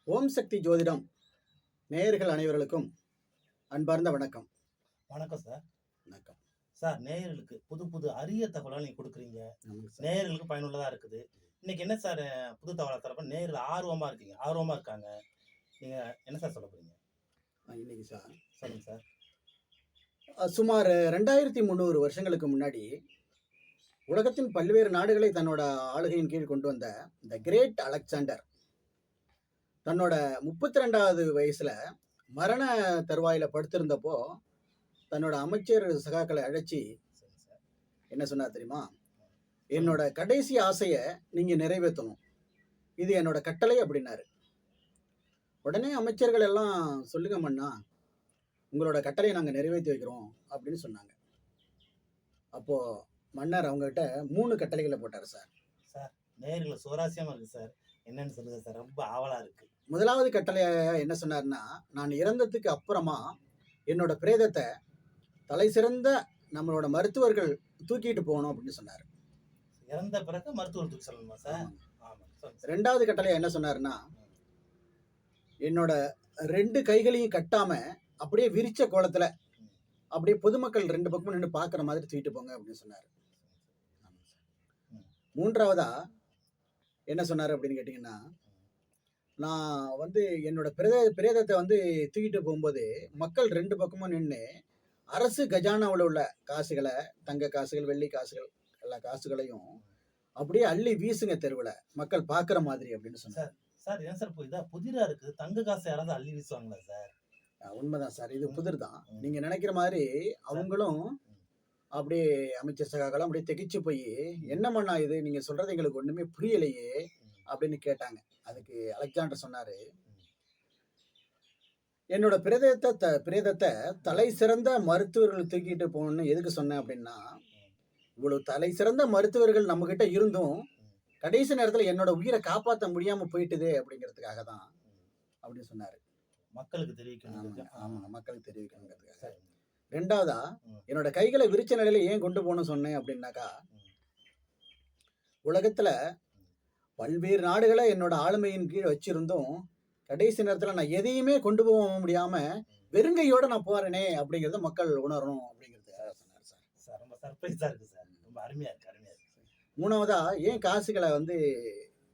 ஓம் சக்தி ஜோதிடம் நேயர்கள் அனைவர்களுக்கும் அன்பார்ந்த வணக்கம். வணக்கம் சார். வணக்கம் சார், நேயர்களுக்கு புது புது அரிய தகவலாம் நீங்க கொடுக்குறீங்க. ஆமாங்க சார். நேயர்களுக்கு பயனுள்ளதா இருக்குது. இன்னைக்கு என்ன சார் புது தகவலா தரப்ப நேயர்கள் ஆர்வமா இருக்காங்க. நீங்க என்ன சார் சொல்ல போறீங்க? இன்னைக்கு சார் சொல்லுங்க சார். சுமார் 2300 வருஷங்களுக்கு முன்னாடி உலகத்தின் பல்வேறு நாடுகளை தன்னோட ஆளுகையின் கீழ் கொண்டு வந்த இந்த கிரேட் அலெக்சாண்டர் தன்னோட 32வது வயசுல மரண தருவாயில படுத்திருந்தப்போ தன்னோட அமைச்சர் சகாக்களை அழைச்சி சரி சார். என்ன சொன்னார் தெரியுமா? என்னோட கடைசி ஆசையை நீங்க நிறைவேற்றணும், இது என்னோட கட்டளை அப்படின்னாரு. உடனே அமைச்சர்கள் எல்லாம் சொல்லுங்க மன்னா, உங்களோட கட்டளையை நாங்கள் நிறைவேற்றி வைக்கிறோம் அப்படின்னு சொன்னாங்க. அப்போ மன்னர் அவங்ககிட்ட 3 கட்டளைகளை போட்டார் சார். சார், நேயர்கள் சுவாரஸ்யமா இருக்கு சார். என்னன்னு சொல்லுங்க சார், ரொம்ப ஆவலா இருக்கு. முதலாவது கட்டளைய என்ன சொன்னார்னா, நான் இறந்ததுக்கு அப்புறமா என்னோட பிரேதத்தை தலை சிறந்த நம்மளோட மருத்துவர்கள் தூக்கிட்டு போகணும் அப்படின்னு சொன்னார். இறந்த பிறகு மருத்துவத்துக்கு சொல்லணுமா சார்? ஆமா. ரெண்டாவது கட்டளையா என்ன சொன்னாருன்னா, என்னோட 2 கைகளையும் கட்டாம அப்படியே விரிச்ச கோலத்துல அப்படியே பொதுமக்கள் 2 பக்கமும் நின்று பார்க்குற மாதிரி தூக்கிட்டு போங்க அப்படின்னு சொன்னார். மூன்றாவதா என்ன சொன்னார் அப்படின்னு கேட்டிங்கன்னா, நான் என்னோட பிரேதத்தை தூக்கிட்டு போகும்போது மக்கள் 2 பக்கமும் நின்று அரசு கஜானாவில் உள்ள காசுகளை, தங்க காசுகள், வெள்ளி காசுகள், எல்லா காசுகளையும் அப்படியே அள்ளி வீசுங்க தெருவில், மக்கள் பார்க்குற மாதிரி அப்படின்னு சொன்னார். சார், ஏன் சார் இதா புதிரா இருக்குது? தங்க காசு யாராவது அள்ளி வீசுவாங்களா சார்? உண்மைதான் சார், இது புதிர் தான். நீங்க நினைக்கிற மாதிரி அவங்களும் அப்படியே அமைச்சர் சகாக்களும் அப்படியே திகைச்சு போய், என்ன பண்ணா இது, நீங்க சொல்றது எங்களுக்கு ஒண்ணுமே புரியலையே அப்படின்னு கேட்டாங்க. அதுக்கு அலெக்சாண்டர் சொன்னாரு, என்னோட பிரேதத்தை தலை சிறந்த மருத்துவர்கள் தூக்கிட்டு போகணும்னு எதுக்கு சொன்னேன் அப்படின்னா, இவ்வளவு தலை சிறந்த மருத்துவர்கள் நம்ம கிட்ட இருந்தும் கடைசி நேரத்துல என்னோட உயிரை காப்பாற்ற முடியாம போயிட்டுது அப்படிங்கிறதுக்காக தான் அப்படின்னு சொன்னாரு. மக்களுக்கு தெரிவிக்கணும். ஆமா, மக்களுக்கு தெரிவிக்கணுங்கிறதுக்காக. ரெண்டாவதா, என்னோட கைகளை விரிச்ச நிலையில ஏன் கொண்டு போகணும்னு சொன்னேன் அப்படின்னாக்கா, உலகத்துல பல்வேறு நாடுகளை என்னோட ஆளுமையின் கீழ் வச்சிருந்தும் கடைசி நேரத்துல நான் எதையுமே கொண்டு போக முடியாம வெறுங்கையோட நான் போறேனே அப்படிங்கறத மக்கள் உணரணும் அப்படிங்கிறதுக்காக சொன்னார் சார். சார், ரொம்ப சர்ப்ரைஸா இருக்கு சார். ரொம்ப அருமையா இருக்கு. மூணாவதா, ஏன் காசுகளை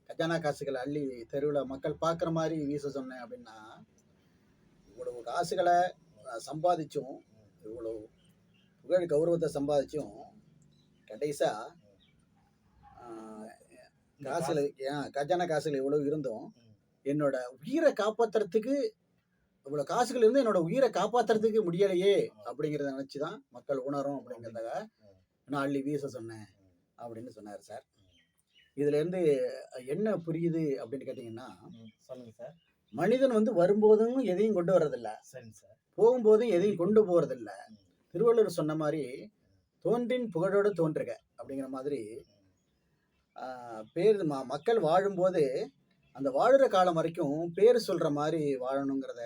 கஜானா காசுகளை அள்ளி தெருவில் மக்கள் பார்க்குற மாதிரி வீச சொன்னேன் அப்படின்னா, இவ்வளவு காசுகளை சம்பாதிச்சும், இவ்வளவு புகழ் கௌரவத்தை சம்பாதிச்சும் கடைசா காசுல கஜானா காசுகள் இவ்வளவு இருந்தும் என்னோட உயிரை காப்பாத்துறதுக்கு, இவ்வளவு காசுகள் இருந்து என்னோட உயிரை காப்பாத்துறதுக்கு முடியலையே அப்படிங்கிறத நினைச்சுதான் மக்கள் உணரும் அப்படிங்கிறதுக்காக நான் அள்ளி வீச சொன்னேன் அப்படின்னு சொன்னார் சார். இதுல இருந்து என்ன புரியுது அப்படின்னு கேட்டீங்கன்னா, சொல்லுங்க சார். மனிதன் வரும்போதும் எதையும் கொண்டு வர்றதில்ல, சரி சார், போகும்போதும் எதையும் கொண்டு போறதில்ல. திருவள்ளுவர் சொன்ன மாதிரி தோன்றின் புகழோடு தோன்றுக அப்படிங்கிற மாதிரி மக்கள் வாழும்போது அந்த வாழுற காலம் வரைக்கும் பேர் சொல்ற மாதிரி வாழணுங்கிறத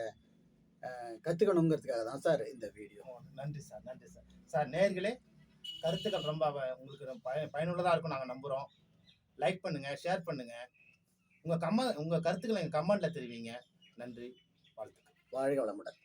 கத்துக்கணுங்கிறதுக்காக தான் சார் இந்த வீடியோ. நன்றி சார், நன்றி சார். சார், நேயர்களே, கருத்துக்கள் ரொம்ப உங்களுக்கு பயனுள்ளதாக இருக்கும் நாங்கள் நம்புகிறோம். லைக் பண்ணுங்க, ஷேர் பண்ணுங்க, உங்கள் கருத்துக்களை எங்கள் கமெண்ட்ல தெரிவிங்க. நன்றி, வாழ்த்துக்கள். வாழ்க வளமுடன்.